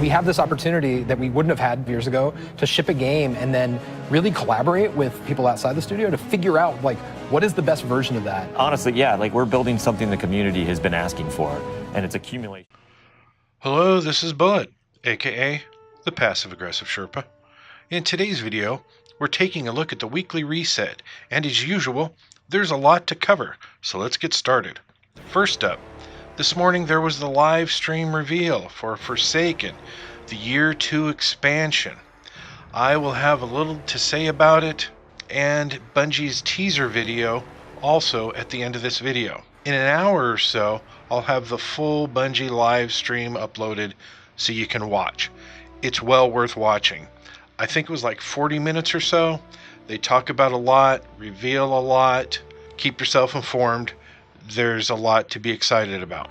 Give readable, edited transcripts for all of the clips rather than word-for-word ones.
We have this opportunity that we wouldn't have had years ago to ship a game and then really collaborate with people outside the studio to figure out like what is the best version of that. Honestly, yeah, like we're building something the community has been asking for, and it's accumulation. Hello, this is Bullet, aka the Passive Aggressive Sherpa. In today's video, we're taking a look at the weekly reset, and as usual, there's a lot to cover, so let's get started. First up, this morning there was the live stream reveal for Forsaken, the Year 2 expansion. I will have a little to say about it, and Bungie's teaser video also at the end of this video. In an hour or so, I'll have the full Bungie live stream uploaded so you can watch. It's well worth watching. I think it was like 40 minutes or so. They talk about a lot, reveal a lot, keep yourself informed. There's a lot to be excited about.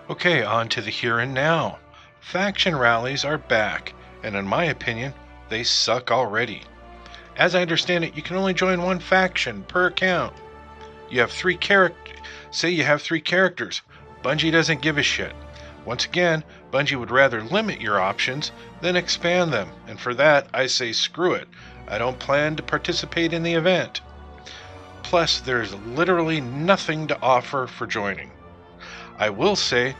Okay, on to the here and now. Faction rallies are back, and in my opinion, they suck already. As I understand it, you can only join one faction per account. You have three characters. Say you have 3 characters. Bungie doesn't give a shit. Once again, Bungie would rather limit your options than expand them, and for that, I say screw it. I don't plan to participate in the event. Plus, there's literally nothing to offer for joining. I will say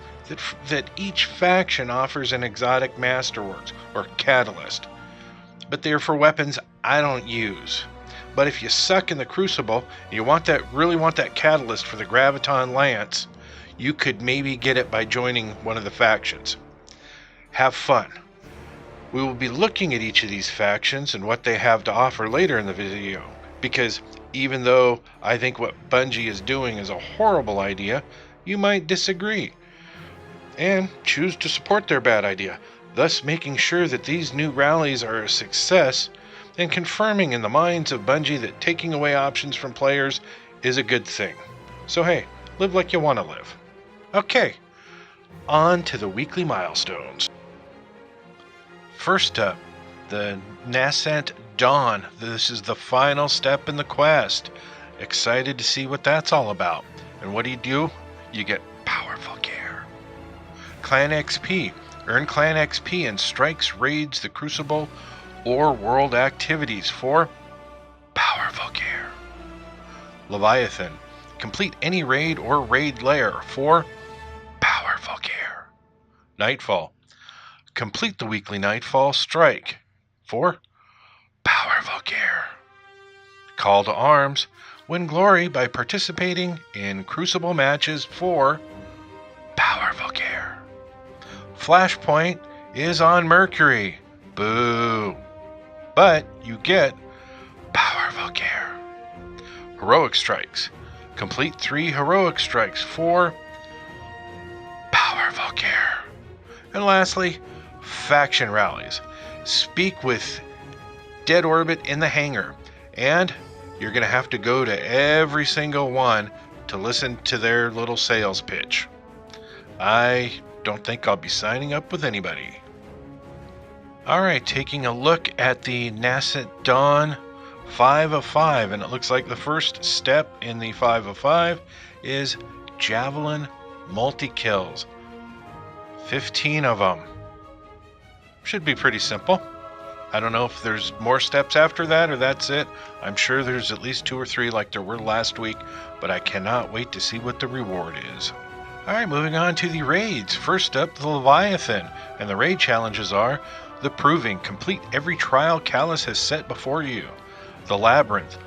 that each faction offers an exotic masterworks or catalyst, but they are for weapons I don't use. But if you suck in the Crucible and you really want that catalyst for the Graviton Lance, you could maybe get it by joining one of the factions. Have fun. We will be looking at each of these factions and what they have to offer later in the video, because even though I think what Bungie is doing is a horrible idea, you might disagree and choose to support their bad idea, thus making sure that these new rallies are a success and confirming in the minds of Bungie that taking away options from players is a good thing. So hey, live like you want to live. Okay, on to the weekly milestones. First up, the Nascent Dawn. This is the final step in the quest. Excited to see what that's all about. And what do? You get powerful gear. Clan XP. Earn Clan XP and strikes, raids, the Crucible, or world activities for powerful gear. Leviathan. Complete any raid or raid lair for powerful gear. Nightfall. Complete the weekly Nightfall strike for powerful gear. Call to arms. Win glory by participating in Crucible matches for powerful gear. Flashpoint is on Mercury. Boo. But you get powerful gear. Heroic strikes. Complete 3 heroic strikes for powerful gear. And lastly, faction rallies. Speak with Dead Orbit in the hangar, and you're going to have to go to every single one to listen to their little sales pitch. I don't think I'll be signing up with anybody. Alright, taking a look at the Nascent Dawn 5 of 5, and it looks like the first step in the 5 of 5 is Javelin multi-kills. 15 of them. Should be pretty simple. I don't know if there's more steps after that or that's it. I'm sure there's at least 2 or 3 like there were last week, but I cannot wait to see what the reward is. Alright, moving on to the raids. First up, the Leviathan, and the raid challenges are the Proving. Complete every trial Callus has set before you. The Labyrinth.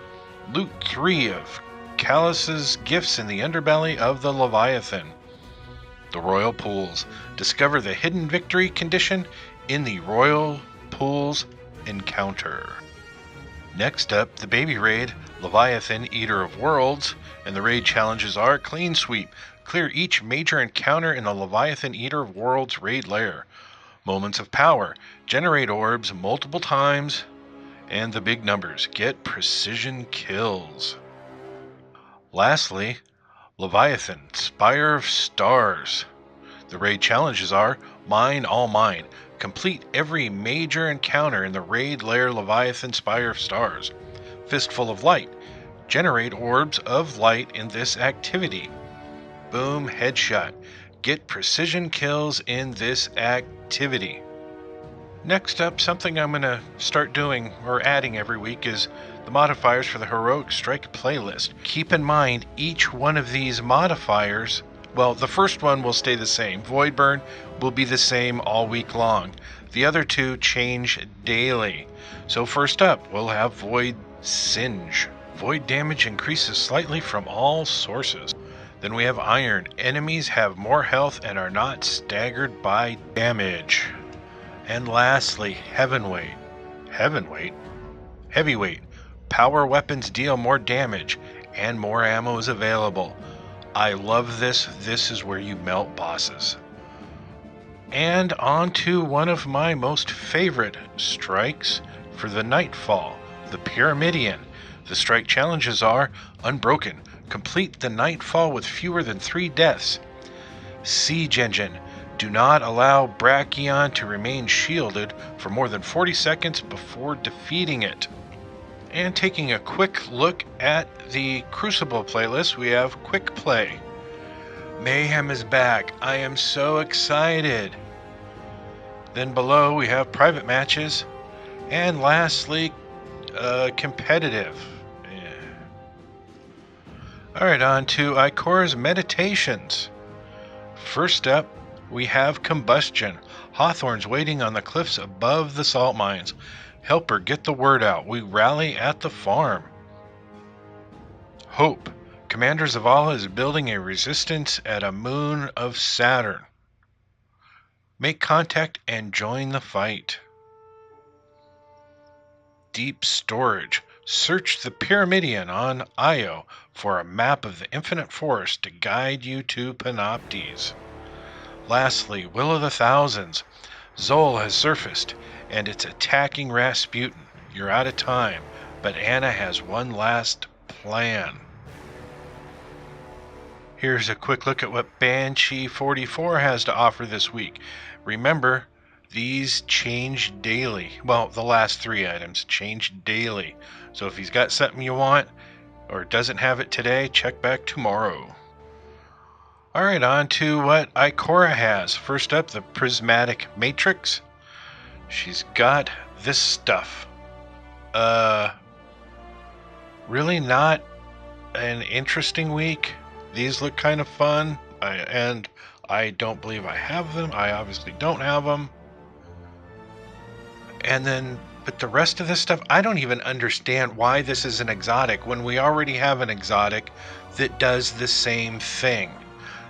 Loot 3 of Callus's gifts in the underbelly of the Leviathan. The Royal Pools. Discover the hidden victory condition in the Royal Pools encounter. Next up, the baby raid, Leviathan, Eater of Worlds, and the raid challenges are Clean Sweep. Clear each major encounter in the Leviathan, Eater of Worlds raid lair. Moments of Power. Generate orbs multiple times, and the big numbers. Get precision kills. Lastly, Leviathan, Spire of Stars. The raid challenges are Mine All Mine. Complete every major encounter in the raid lair Leviathan Spire of Stars. Fistful of Light. Generate orbs of light in this activity. Boom Headshot. get precision kills in this activity. Next up, something I'm going to start doing or adding every week is the modifiers for the Heroic Strike playlist. Keep in mind, each one of these modifiers, well, the first one will stay the same. Void Burn will be the same all week long. The other two change daily. So first up, we'll have Void Singe. Void damage increases slightly from all sources. Then we have Iron. Enemies have more health and are not staggered by damage. And lastly, Heavyweight. Heavyweight. Power weapons deal more damage and more ammo is available. I love this. This is where you melt bosses. And on to one of my most favorite strikes for the Nightfall, the Pyramidion. The strike challenges are Unbroken. Complete the Nightfall with fewer than 3 deaths. Siege Engine. Do not allow Brachion to remain shielded for more than 40 seconds before defeating it. And taking a quick look at the Crucible playlist, we have Quick Play. Mayhem is back. I am so excited. Then below we have Private Matches. And lastly, Competitive. Alright, on to Ikora's Meditations. First up, we have Combustion. Hawthorne's waiting on the cliffs above the salt mines. Help her get the word out. We rally at the farm. Hope. Commander Zavala is building a resistance at a moon of Saturn. Make contact and join the fight. Deep Storage. Search the Pyramidion on Io for a map of the Infinite Forest to guide you to Panoptes. Lastly, Will of the Thousands. Zol has surfaced, and it's attacking Rasputin. You're out of time, but Anna has one last plan. Here's a quick look at what Banshee 44 has to offer this week. Remember, these change daily. Well, the last 3 items change daily. So if he's got something you want, or doesn't have it today, check back tomorrow. Alright, on to what Ikora has. First up, the Prismatic Matrix. She's got this stuff. Really not an interesting week. These look kind of fun, and I don't believe I have them. I obviously don't have them. And then, but the rest of this stuff, I don't even understand why this is an exotic when we already have an exotic that does the same thing.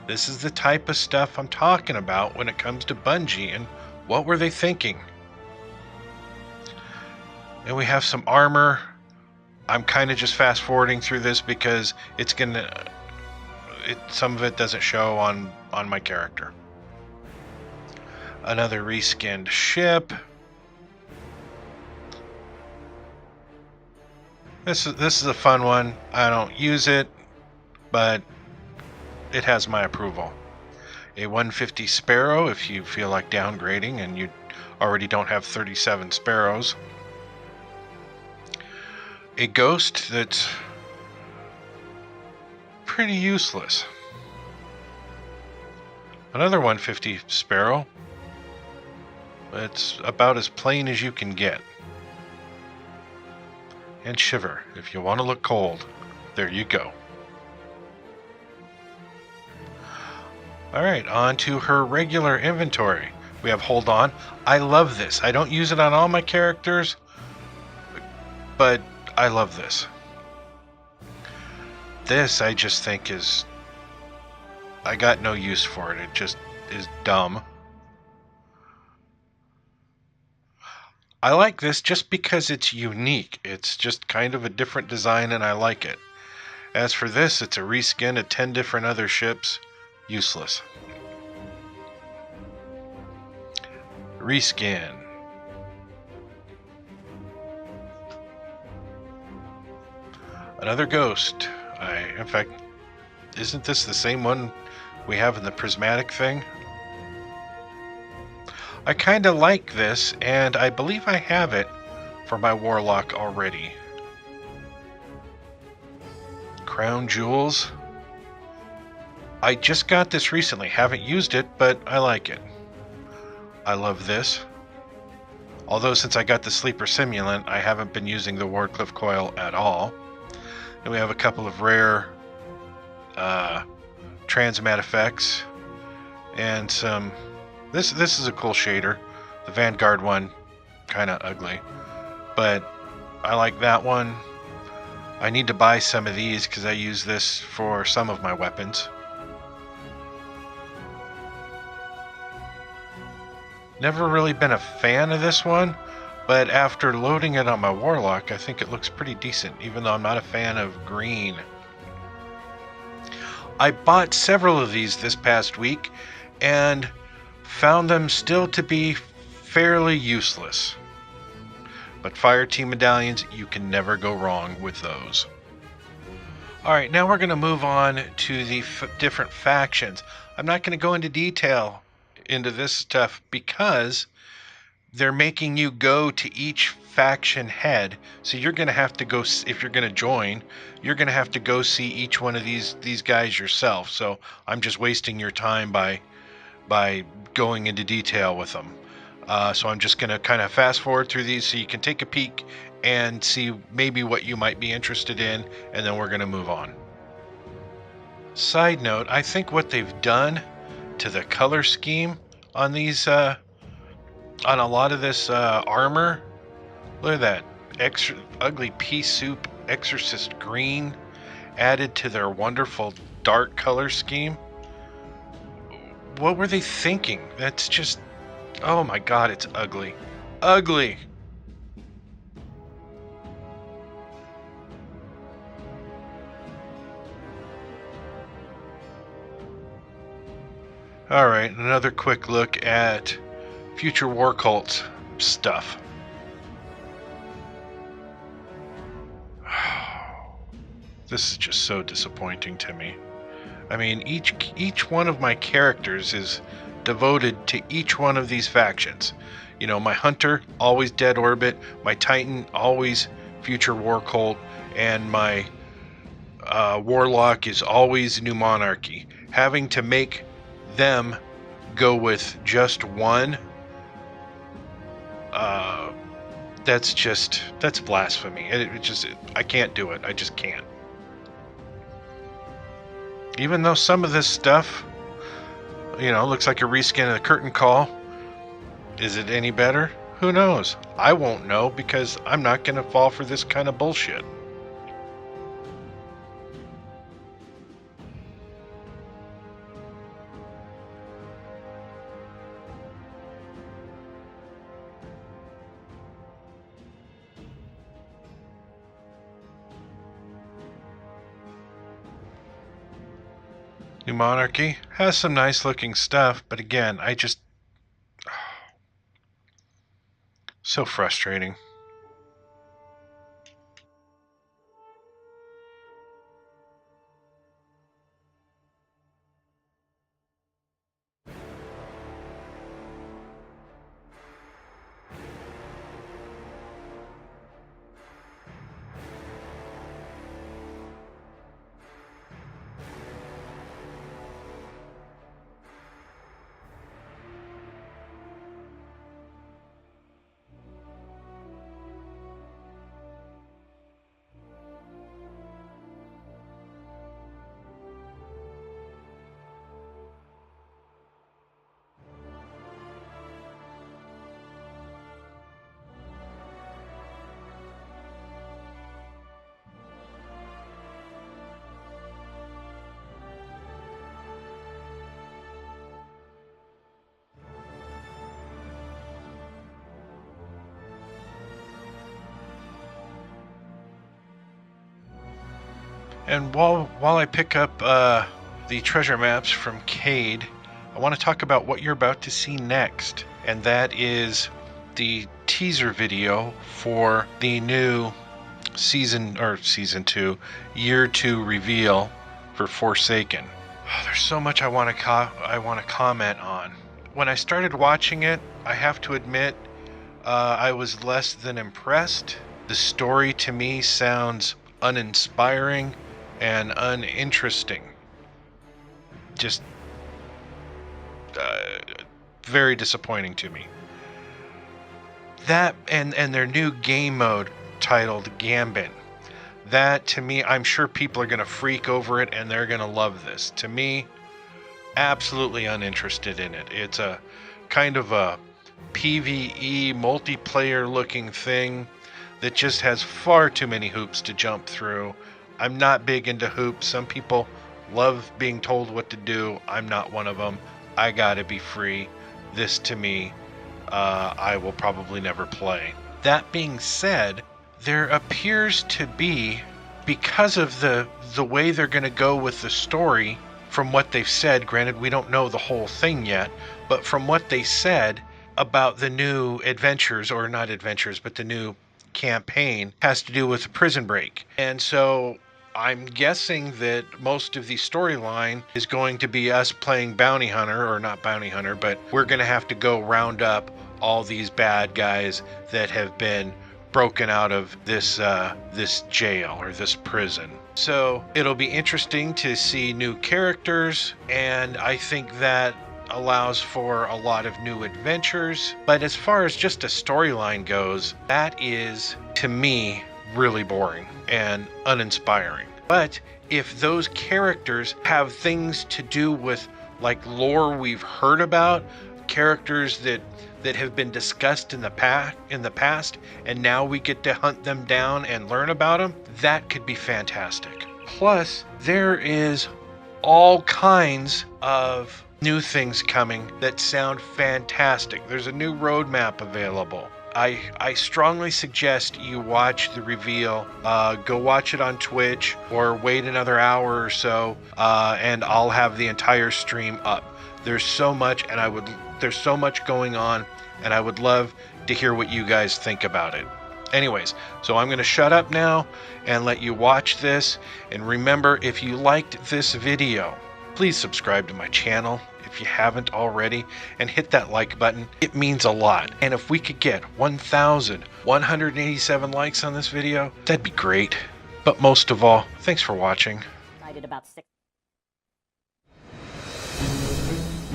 This is the type of stuff I'm talking about when it comes to Bungie, and what were they thinking? And we have some armor. I'm kind of just fast forwarding through this because it's gonna, some of it doesn't show on my character. Another reskinned ship. This is a fun one. I don't use it, but it has my approval. A 150 Sparrow if you feel like downgrading and you already don't have 37 Sparrows. A Ghost that's pretty useless. Another 150 Sparrow. It's about as plain as you can get. And Shiver, if you want to look cold, there you go. Alright, on to her regular inventory. We have Hold On. I love this. I don't use it on all my characters, but I love this. This I just think is, I got no use for it. It just is dumb. I like this just because it's unique. It's just kind of a different design and I like it. As for this, it's a reskin of 10 different other ships. Useless. Reskin. Another Ghost. In fact, isn't this the same one we have in the prismatic thing? I kind of like this, and I believe I have it for my Warlock already. Crown Jewels. I just got this recently. Haven't used it, but I like it. I love this. Although since I got the Sleeper Simulant, I haven't been using the Wardcliff Coil at all. And we have a couple of rare transmat effects. And some... This is a cool shader. The Vanguard one, kind of ugly. But I like that one. I need to buy some of these because I use this for some of my weapons. Never really been a fan of this one, but after loading it on my Warlock, I think it looks pretty decent, even though I'm not a fan of green. I bought several of these this past week and found them still to be fairly useless. But Fire Team medallions, you can never go wrong with those. Alright, now we're going to move on to the different factions. I'm not going to go into detail into this stuff because they're making you go to each faction head. So you're going to have to go, if you're going to join, you're going to have to go see each one of these guys yourself. So I'm just wasting your time by going into detail with them. So I'm just going to kind of fast forward through these so you can take a peek and see maybe what you might be interested in, and then we're going to move on. Side note, I think what they've done to the color scheme on these, on a lot of this armor, look at that extra ugly pea soup exorcist green added to their wonderful dark color scheme. What were they thinking? That's just, oh my god, it's ugly. Ugly! Alright, another quick look at future War Cult stuff. This is just so disappointing to me. I mean, each one of my characters is devoted to each one of these factions. You know, my Hunter, always Dead Orbit, my Titan, always Future War Cult, and my Warlock is always New Monarchy. Having to make them go with just one, that's blasphemy. I can't do it. I just can't. Even though some of this stuff, you know, looks like a reskin of the Curtain Call, is it any better? Who knows? I won't know because I'm not going to fall for this kind of bullshit. New Monarchy has some nice looking stuff, but again, so frustrating. And while I pick up the treasure maps from Cade, I want to talk about what you're about to see next, and that is the teaser video for the new season 2, year 2 reveal for Forsaken. There's so much I want to comment on. When I started watching it, I have to admit, I was less than impressed. The story to me sounds uninspiring and uninteresting. just very disappointing to me. That and their new game mode titled Gambit. That, to me, I'm sure people are going to freak over it and they're going to love this. To me, absolutely uninterested in it. It's a kind of a PvE multiplayer looking thing that just has far too many hoops to jump through. I'm not big into hoops. Some people love being told what to do. I'm not one of them. I gotta be free. This, to me, I will probably never play. That being said, there appears to be, because of the way they're going to go with the story, from what they've said, granted we don't know the whole thing yet, but from what they said about the new adventures, or not adventures, but the new campaign, has to do with the prison break. And so I'm guessing that most of the storyline is going to be us playing bounty hunter, or not bounty hunter, but we're going to have to go round up all these bad guys that have been broken out of this this jail or this prison. So it'll be interesting to see new characters, and I think that allows for a lot of new adventures. But as far as just a storyline goes, that is, to me, really boring and uninspiring. But if those characters have things to do with like lore we've heard about, characters that have been discussed in the past, and now we get to hunt them down and learn about them, that could be fantastic. Plus, there is all kinds of new things coming that sound fantastic. There's a new roadmap available. I strongly suggest you watch the reveal. Go watch it on Twitch, or wait another hour or so, and I'll have the entire stream up. There's so much, and there's so much going on, and I would love to hear what you guys think about it. Anyways, so I'm going to shut up now and let you watch this. And remember, if you liked this video, please subscribe to my channel if you haven't already, and hit that like button. It means a lot. And if we could get 1,187 likes on this video, that'd be great. But most of all, thanks for watching. I did about 6.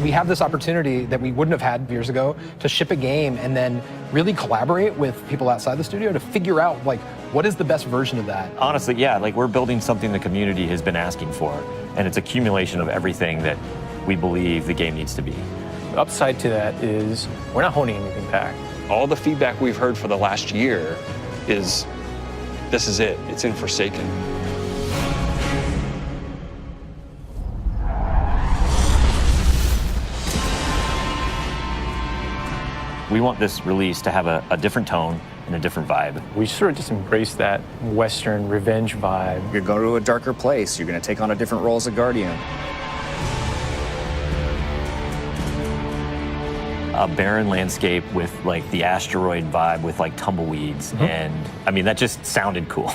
We have this opportunity that we wouldn't have had years ago to ship a game and then really collaborate with people outside the studio to figure out like what is the best version of that. Honestly, yeah, like we're building something the community has been asking for, and it's accumulation of everything that we believe the game needs to be. The upside to that is we're not holding anything back. All the feedback we've heard for the last year is, this is it, it's in Forsaken. We want this release to have a different tone and a different vibe. We sort of just embrace that Western revenge vibe. You're going to a darker place. You're going to take on a different role as a Guardian. A barren landscape with like the asteroid vibe with like tumbleweeds. And I mean, that just sounded cool.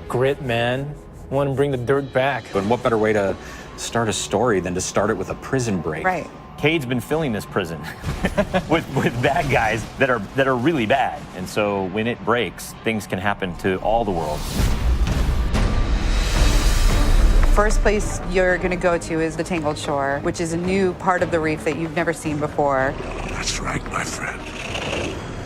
Grit, man. Want to bring the dirt back. But what better way to start a story than to start it with a prison break? Right. Cade's been filling this prison with bad guys that are really bad. And so when it breaks, things can happen to all the world. First place you're going to go to is the Tangled Shore, which is a new part of the reef that you've never seen before. That's right, my friend.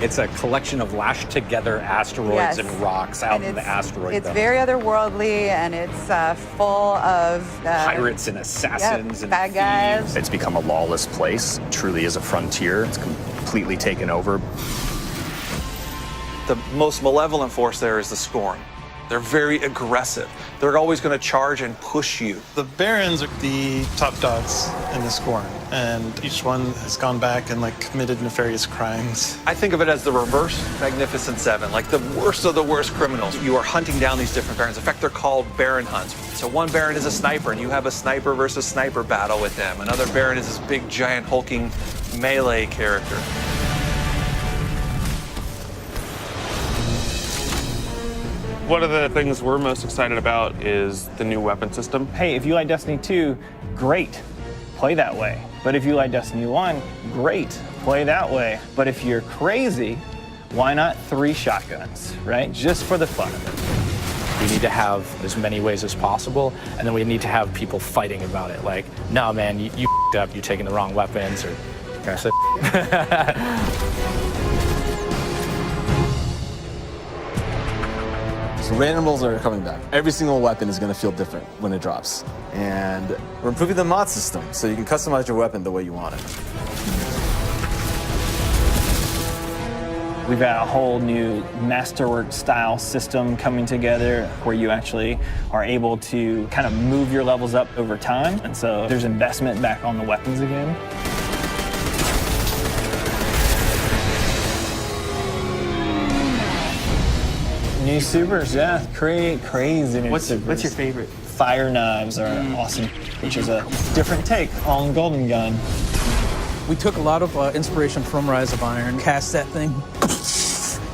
It's a collection of lashed together asteroids Yes. and rocks out And in the asteroid It's belt. very otherworldly, and it's full of Pirates and assassins and bad guys. thieves. It's become a lawless place. It truly is a frontier. It's completely taken over. The most malevolent force there is the Scorn. They're very aggressive. They're always going to charge and push you. The Barons are the top dogs in the Scorn, and each one has gone back and like committed nefarious crimes. I think of it as the reverse Magnificent Seven, like the worst of the worst criminals. You are hunting down these different Barons. In fact, they're called Baron hunts. So one Baron is a sniper, and you have a sniper versus sniper battle with them. Another Baron is this big, giant, hulking melee character. One of the things we're most excited about is the new weapon system. Hey, if you like Destiny 2, great, play that way. But if you like Destiny 1, great, play that way. But if you're crazy, why not 3 shotguns, right? Just for the fun of it. We need to have as many ways as possible, and then we need to have people fighting about it. Like, no, man, you f***ed up, you're taking the wrong weapons, or so randomals are coming back. Every single weapon is going to feel different when it drops. And we're improving the mod system, so you can customize your weapon the way you want it. We've got a whole new masterwork style system coming together where you actually are able to kind of move your levels up over time. And so there's investment back on the weapons again. New supers, yeah, crazy new supers. What's your favorite? Fire knives are awesome, which is a different take on Golden Gun. We took a lot of inspiration from Rise of Iron, cast that thing.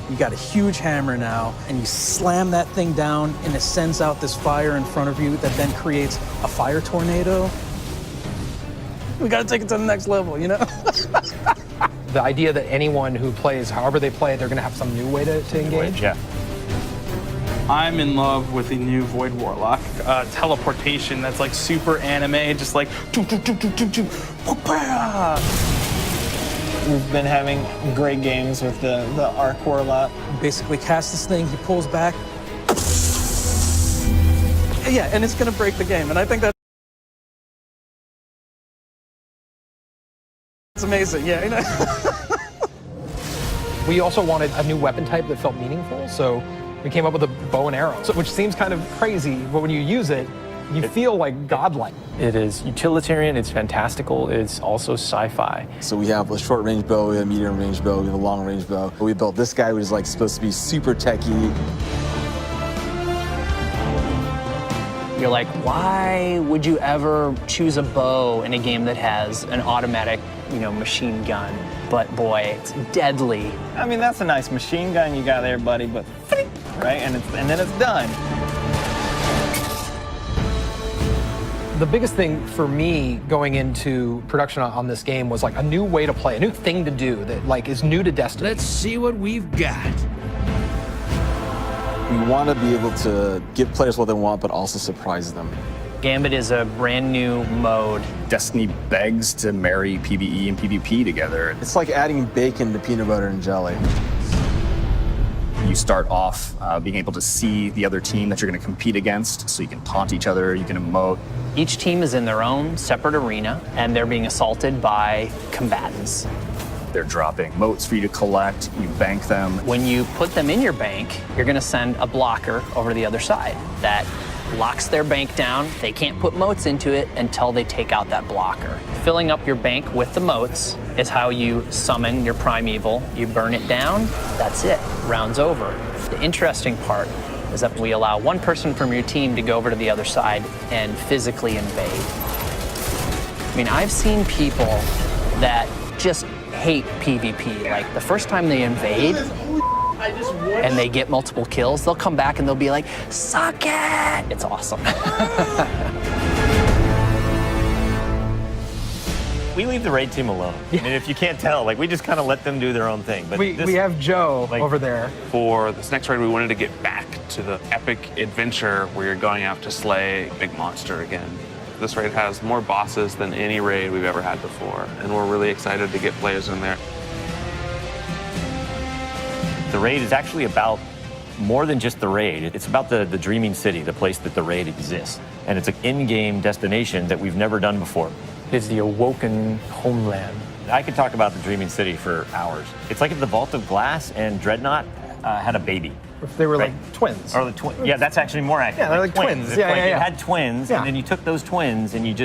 You got a huge hammer now, and you slam that thing down, and it sends out this fire in front of you that then creates a fire tornado. We gotta take it to the next level, you know? The idea that anyone who plays, however they play, they're gonna have some new way to engage. Yeah. I'm in love with the new Void Warlock teleportation that's like super anime, just like We've been having great games with the Arc Warlock. Basically cast this thing, he pulls back. Yeah, and it's gonna break the game, and I think that's amazing, yeah. You know? We also wanted a new weapon type that felt meaningful, so we came up with a bow and arrow, which seems kind of crazy, but when you use it, you feel like godlike. It is utilitarian, it's fantastical, it's also sci-fi. So we have a short range bow, we have a medium range bow, we have a long range bow. We built this guy, which is like supposed to be super techy. You're like, why would you ever choose a bow in a game that has an automatic, machine gun? But boy, it's deadly. I mean, that's a nice machine gun you got there, buddy, but right, and then it's done. The biggest thing for me going into production on this game was like a new way to play, a new thing to do that like is new to Destiny. Let's see what we've got. We want to be able to give players what they want, but also surprise them. Gambit is a brand new mode. Destiny begs to marry PvE and PvP together. It's like adding bacon to peanut butter and jelly. You start off being able to see the other team that you're going to compete against, so you can taunt each other, you can emote. Each team is in their own separate arena, and they're being assaulted by combatants. They're dropping motes for you to collect, you bank them. When you put them in your bank, you're going to send a blocker over to the other side that locks their bank down. They can't put motes into it until they take out that blocker. Filling up your bank with the motes is how you summon your primeval. You burn it down, that's it, round's over. The interesting part is that we allow one person from your team to go over to the other side and physically invade. I mean, I've seen people that just hate PvP. Like the first time they invade and they get multiple kills, they'll come back and they'll be like, suck it! It's awesome. We leave the raid team alone. I mean, if you can't tell, we just kind of let them do their own thing. But we have Joe over there. For this next raid, we wanted to get back to the epic adventure where you're going out to slay a big monster again. This raid has more bosses than any raid we've ever had before, and we're really excited to get players in there. The raid is actually about more than just the raid. It's about the Dreaming City, the place that the raid exists. And it's an in-game destination that we've never done before. It's the awoken homeland. I could talk about the Dreaming City for hours. It's like if the Vault of Glass and Dreadnought had a baby. If they were like twins. Or the twins. Yeah, that's actually more accurate. Yeah, they're like twins. It's Yeah, like yeah, yeah. It had twins, and then you took those twins and you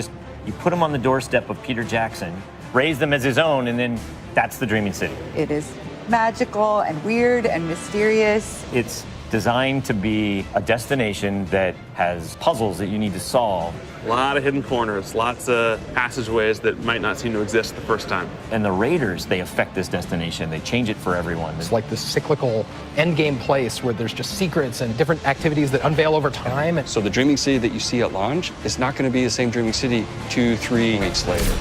put them on the doorstep of Peter Jackson, raised them as his own, and then that's the Dreaming City. It is magical and weird and mysterious. It's designed to be a destination that has puzzles that you need to solve. A lot of hidden corners, lots of passageways that might not seem to exist the first time. And the raiders, they affect this destination. They change it for everyone. It's like this cyclical endgame place where there's just secrets and different activities that unveil over time. So the Dreaming City that you see at launch is not going to be the same Dreaming City 2-3 weeks later.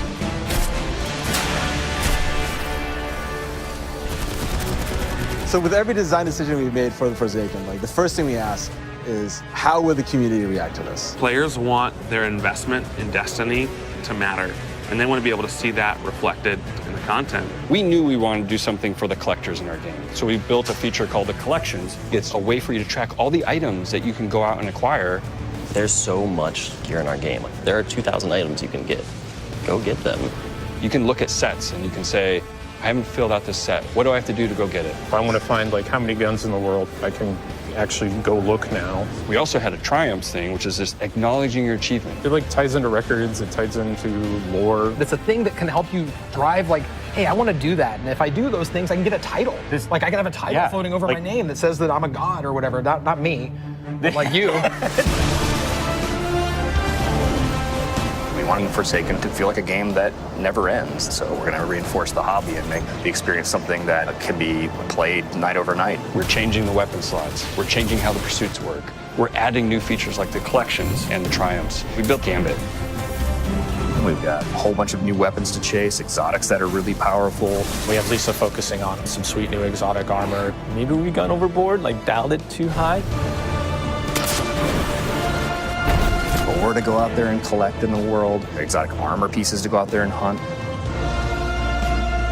So with every design decision we made for the Forsaken, the first thing we ask is how would the community react to this? Players want their investment in Destiny to matter, and they want to be able to see that reflected in the content. We knew we wanted to do something for the collectors in our game. So we built a feature called the Collections. It's a way for you to track all the items that you can go out and acquire. There's so much gear in our game. There are 2,000 items you can get. Go get them. You can look at sets and you can say, I haven't filled out this set. What do I have to do to go get it? If I want to find like how many guns in the world, I can actually go look now. We also had a triumphs thing, which is just acknowledging your achievement. It like ties into records, it ties into lore. It's a thing that can help you drive like, hey, I want to do that. And if I do those things, I can get a title. Like I can have a title floating over my name that says that I'm a god or whatever. Not me, but like you. We wanted Forsaken to feel like a game that never ends. So we're going to reinforce the hobby and make the experience something that can be played night over night. We're changing the weapon slots. We're changing how the pursuits work. We're adding new features like the collections and the triumphs. We built Gambit. We've got a whole bunch of new weapons to chase, exotics that are really powerful. We have Lisa focusing on some sweet new exotic armor. Maybe we gone overboard, like dialed it too high. Or to go out there and collect in the world, exotic armor pieces to go out there and hunt.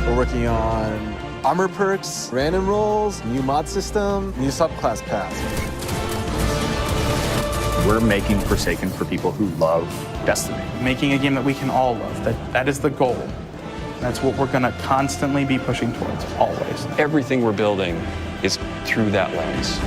We're working on armor perks, random rolls, new mod system, new subclass paths. We're making Forsaken for people who love Destiny. Making a game that we can all love. That is the goal. That's what we're going to constantly be pushing towards, always. Everything we're building is through that lens.